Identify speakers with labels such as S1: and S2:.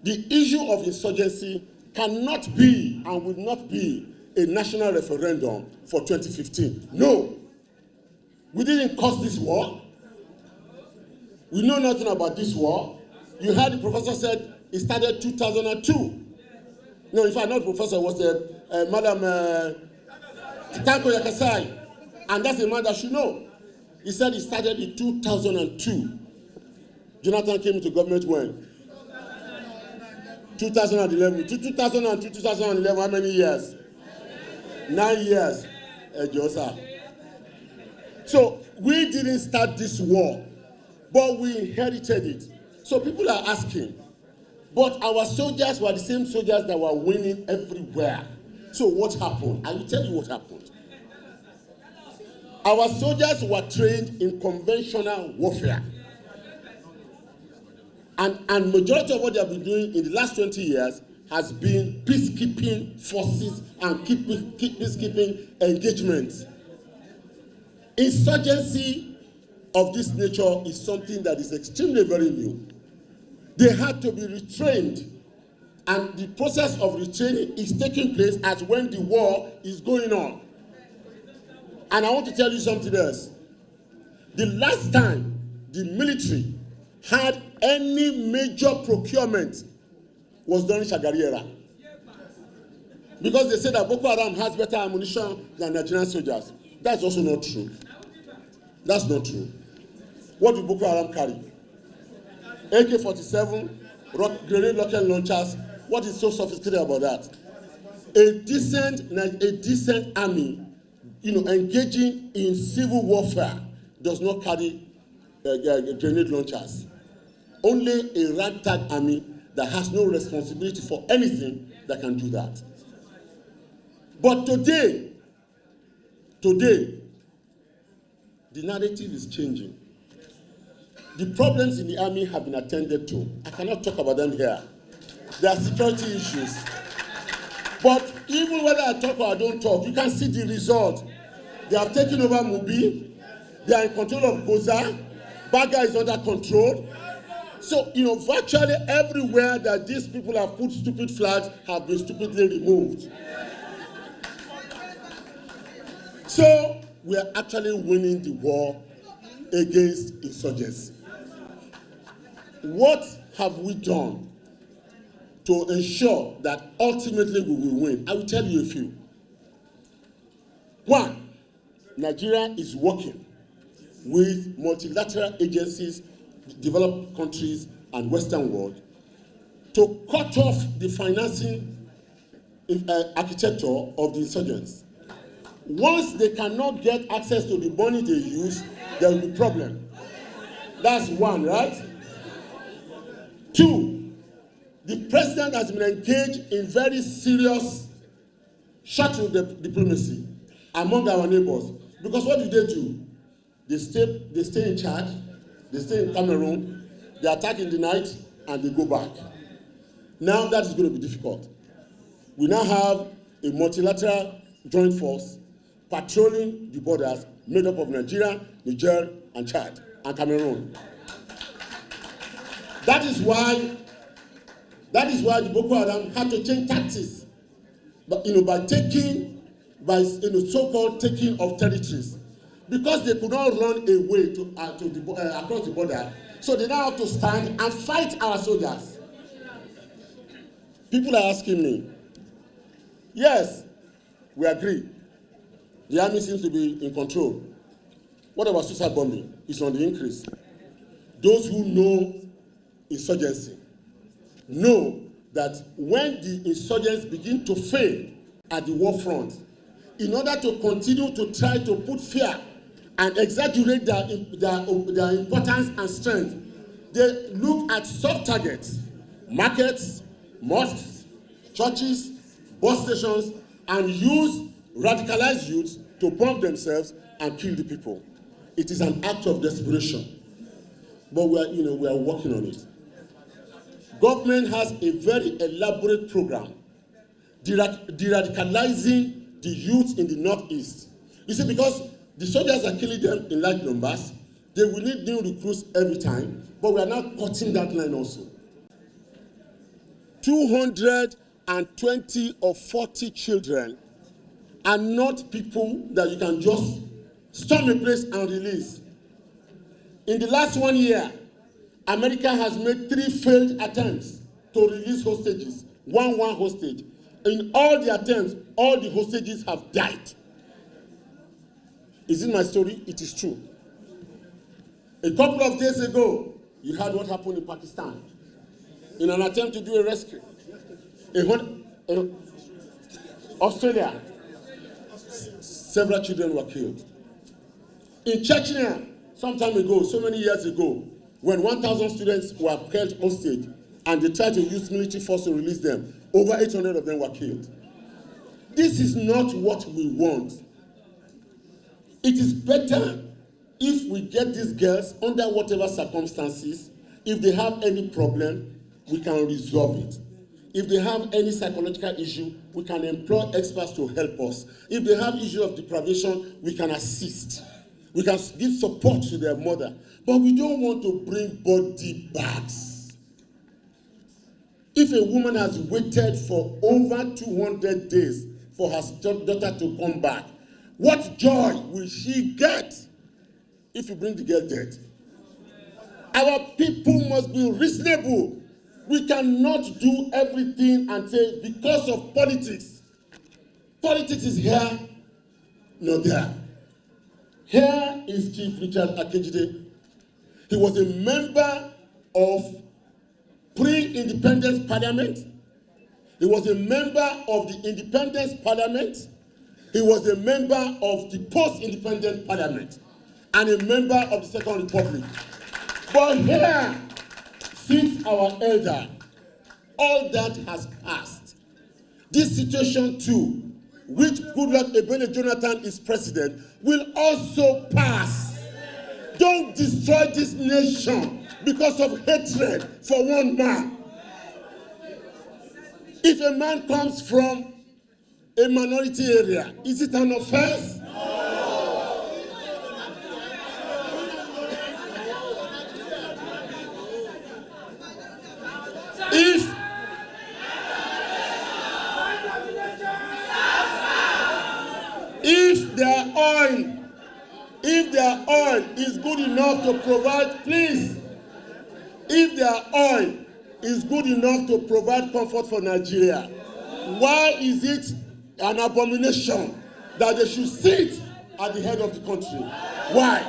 S1: The issue of insurgency cannot be and will not be a national referendum for 2015. No. We didn't cause this war. We know nothing about this war. You heard the professor said it started 2002. No, in fact, not professor, it was Madam Tanko Yakasai. And that's a man that should know. He said it started in 2002. Jonathan came into government when? 2011. 2002, 2011, how many years? 9 years. So we didn't start this war, but we inherited it. So people are asking, but our soldiers were the same soldiers that were winning everywhere. So what happened? I will tell you what happened. Our soldiers were trained in conventional warfare. And majority of what they have been doing in the last 20 years has been peacekeeping forces and peacekeeping engagements. Insurgency of this nature is something that is extremely very new. They had to be retrained, and the process of retraining is taking place as when the war is going on. And I want to tell you something else. The last time the military had any major procurement was during Shagari era. Because they say that Boko Haram has better ammunition than Nigerian soldiers. That's also not true. That's not true. What did Boko Haram carry? AK-47, grenade rocket launchers. What is so sophisticated about that? A decent army, engaging in civil warfare does not carry grenade launchers. Only a ragtag army that has no responsibility for anything that can do that. But today, the narrative is changing. The problems in the army have been attended to. I cannot talk about them here. There are security issues. But even whether I talk or I don't talk, you can see the result. They have taken over Mubi. They are in control of Goza. Baga is under control. So, virtually everywhere that these people have put stupid flags have been stupidly removed. So, we are actually winning the war against insurgency. What have we done to ensure that ultimately we will win? I will tell you a few. One, Nigeria is working with multilateral agencies, developed countries, and Western world to cut off the financing architecture of the insurgents. Once they cannot get access to the money they use, there will be a problem. That's one, right? Two, the president has been engaged in very serious shuttle diplomacy among our neighbors. Because what do? They stay in Chad, they stay in Cameroon, they attack in the night, and they go back. Now that is going to be difficult. We now have a multilateral joint force patrolling the borders made up of Nigeria, Niger, and Chad, and Cameroon. That is why the Boko Haram had to change tactics, but by so-called taking of territories, because they could not run away across the border. So they now have to stand and fight our soldiers. People are asking me, yes, we agree. The army seems to be in control. What about suicide bombing? It's on the increase. Those who know insurgency know that when the insurgents begin to fail at the war front, in order to continue to try to put fear and exaggerate their importance and strength, they look at soft targets, markets, mosques, churches, bus stations, and use radicalized youths to bomb themselves and kill the people. It is an act of desperation, but we are working on it. Government has a very elaborate program de-radicalizing the youth in the northeast. You see, because the soldiers are killing them in large numbers, they will need new recruits every time, but we are now cutting that line also. 220 or 40 children are not people that you can just storm a place and release. In the last 1 year, America has made 3 failed attempts to release hostages, one hostage. In all the attempts, all the hostages have died. Is it my story? It is true. A couple of days ago, you heard what happened in Pakistan in an attempt to do a rescue. Australia, several children were killed. In Chechnya, some time ago, so many years ago, when 1,000 students were held hostage and they tried to use military force to release them, over 800 of them were killed. This is not what we want. It is better if we get these girls under whatever circumstances. If they have any problem, we can resolve it. If they have any psychological issue, we can employ experts to help us. If they have issue of deprivation, we can assist. We can give support to their mother. But we don't want to bring body bags. If a woman has waited for over 200 days for her daughter to come back, what joy will she get if you bring the girl dead? Our people must be reasonable. We cannot do everything and say because of politics. Politics is here, not there. Here is Chief Richard Akejide. He was a member of pre-independence parliament. He was a member of the independence parliament. He was a member of the post-independent parliament and a member of the Second Republic. But here sits our elder. All that has passed. This situation too, which Goodluck Jonathan is president, will also pass. Don't destroy this nation because of hatred for one man. If a man comes from a minority area, is it an offense? If their oil is good enough to provide, please, if their oil is good enough to provide comfort for Nigeria, why is it an abomination that they should sit at the head of the country? Why?